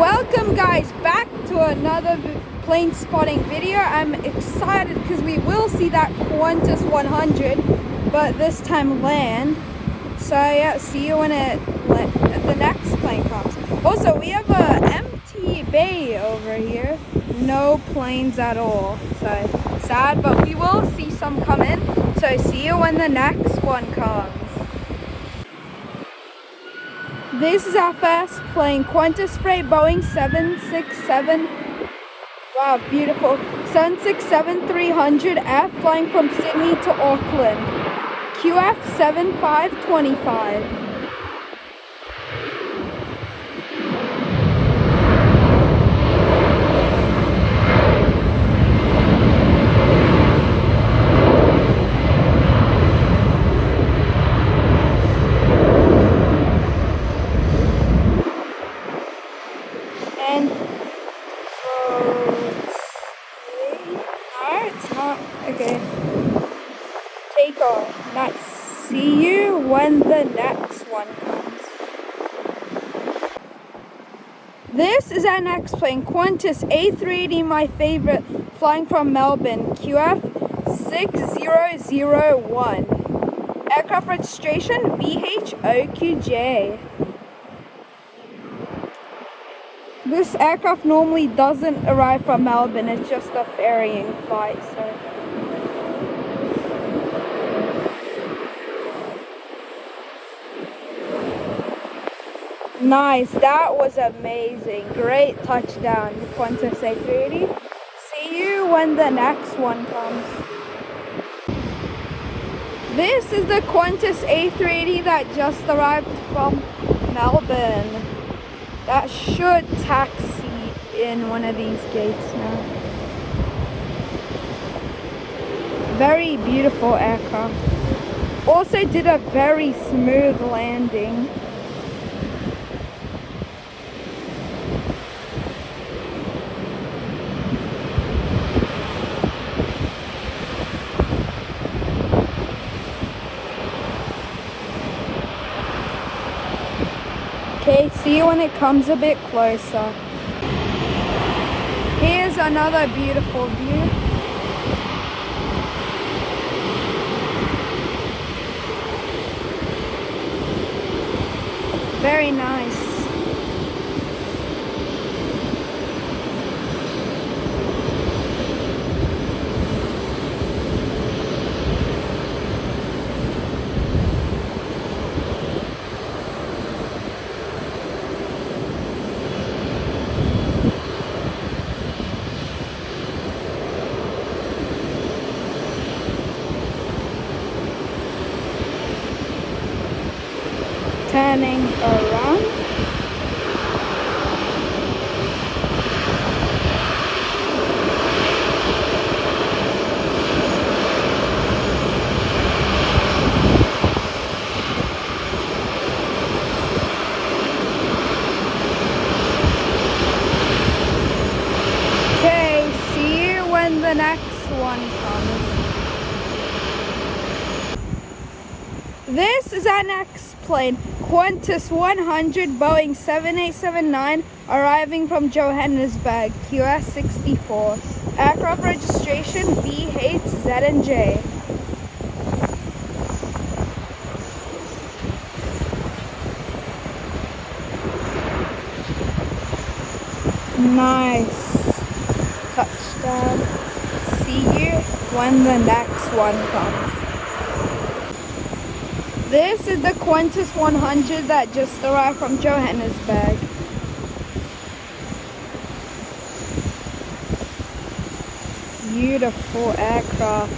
Welcome guys back to another plane spotting video. I'm excited because we will see that Qantas 100, but this time land. So yeah, see you when the next plane comes. Also, we have a empty bay over here. No planes at all. So sad, but we will see some come in. So see you when the next one comes. This is our first plane, Qantas Freight Boeing 767. Wow, beautiful. 767-300F flying from Sydney to Auckland. QF 7525. And it's not okay. Take off. Nice. See you when the next one comes. This is our next plane, Qantas A330, my favorite, flying from Melbourne. QF 6001. Aircraft registration VHOQJ. This aircraft normally doesn't arrive from Melbourne, it's just a ferrying flight, so. Nice, that was amazing. Great touchdown, Qantas A330. See you when the next one comes. This is the Qantas A330 that just arrived from Melbourne. That should taxi in one of these gates now. Very beautiful aircraft. Also did a very smooth landing. Okay, see you when it comes a bit closer. Here's another beautiful view. Very nice. Turning around. Okay, see you when the next one comes. This is our next plane, Qantas 100 Boeing 7879, arriving from Johannesburg, QS 64. Aircraft registration VHZNJ. Nice. Touchdown. See you when the next one comes. This is the Qantas 100 that just arrived from Johannesburg. Beautiful aircraft.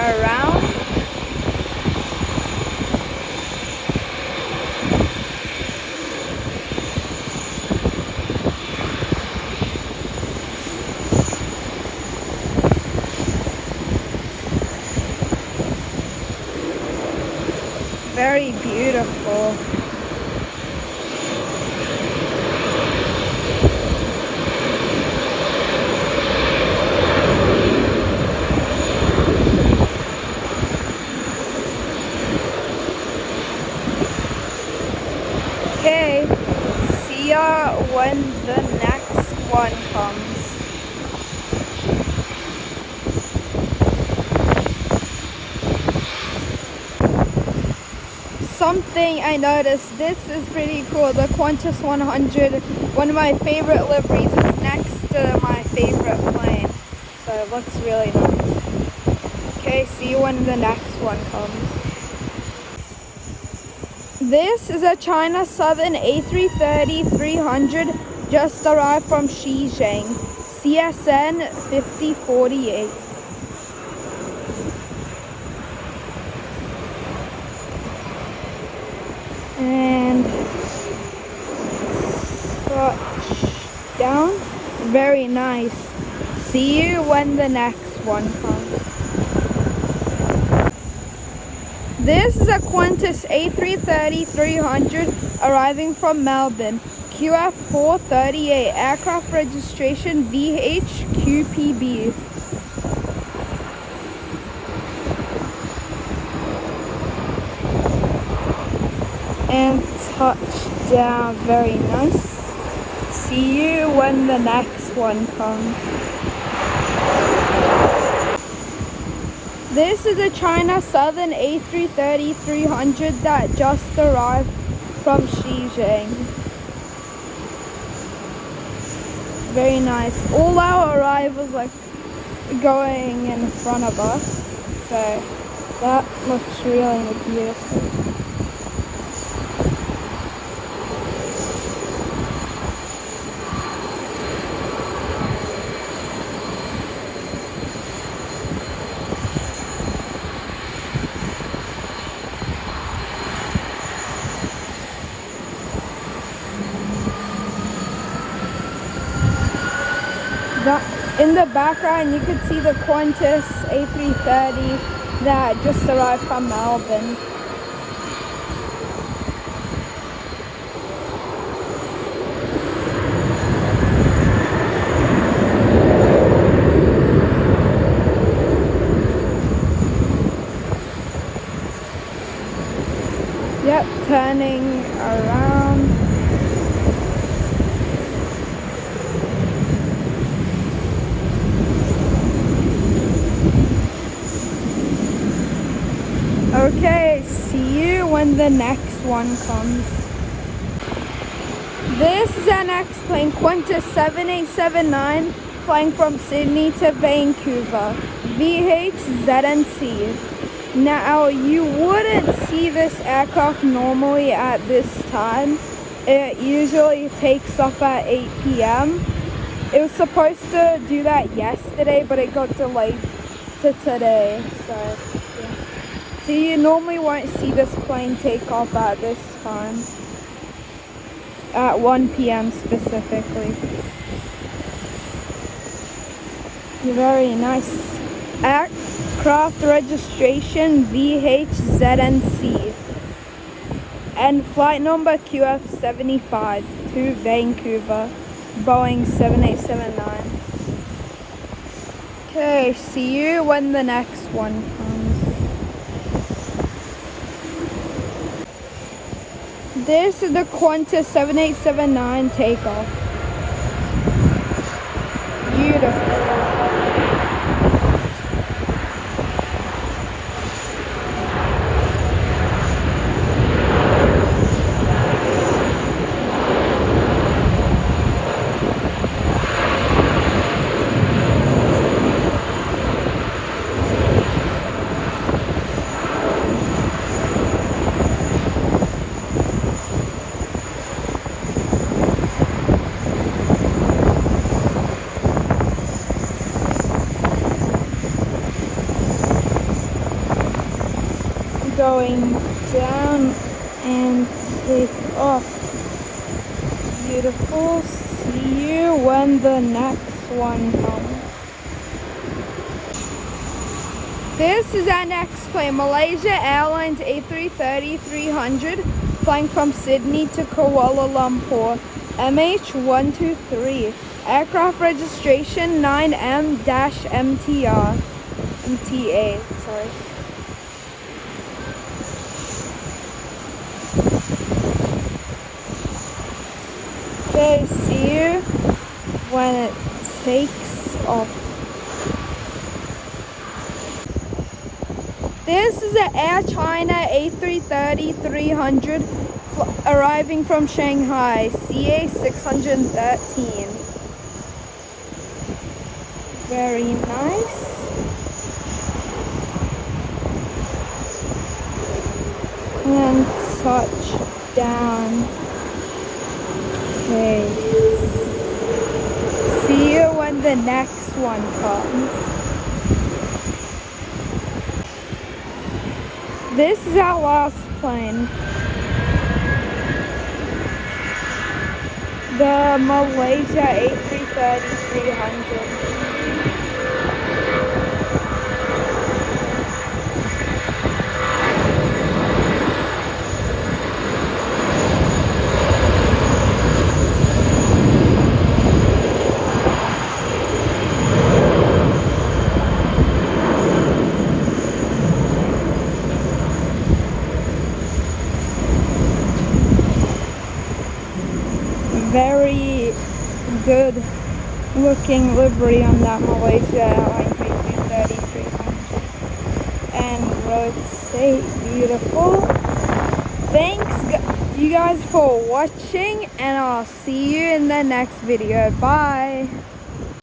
around. Very beautiful. Okay, see ya when the next one comes. Something I noticed, this is pretty cool, the Qantas 100, one of my favorite liveries, is next to my favorite plane, so it looks really nice. Okay, see you when the next one comes. This is a China Southern A330-300, just arrived from Shenzhen, CSN 5048. And down, very nice. See you when the next one comes. This is a Qantas A330-300 arriving from Melbourne, QF438, aircraft registration VHQPB. And touchdown, very nice. See you when the next one comes. This is a China Southern A330-300 that just arrived from Shenzhen. Very nice. All our arrivals are going in front of us, so that looks really beautiful. In the background, you could see the Qantas A330 that just arrived from Melbourne. Yep, turning around. Okay, see you when the next one comes. This is our next plane, Qantas 7879, flying from Sydney to Vancouver, VHZNC. Now, you wouldn't see this aircraft normally at this time. It usually takes off at 8 p.m. It was supposed to do that yesterday, but it got delayed to today, so yeah. So you normally won't see this plane take off at this time, at 1 p.m. specifically. Very nice. Aircraft registration VHZNC and flight number QF75 to Vancouver, Boeing 7879. Okay, see you when the next one comes. This is the Qantas 7879 takeoff. Beautiful. going down and take off. Beautiful. See you when the next one comes. This is our next plane, Malaysia Airlines A330-300, flying from Sydney to Kuala Lumpur, MH123, aircraft registration 9M-MTA, sorry. Okay, see you when it takes off. This is an Air China A330-300 arriving from Shanghai, CA613. Very nice. And touch down. Okay. See you when the next one comes. This is our last plane. The Malaysia A330-300. Very good looking livery on that Malaysia Airlines A330-300, and rotate beautiful. Thanks you guys for watching, and I'll see you in the next video. Bye.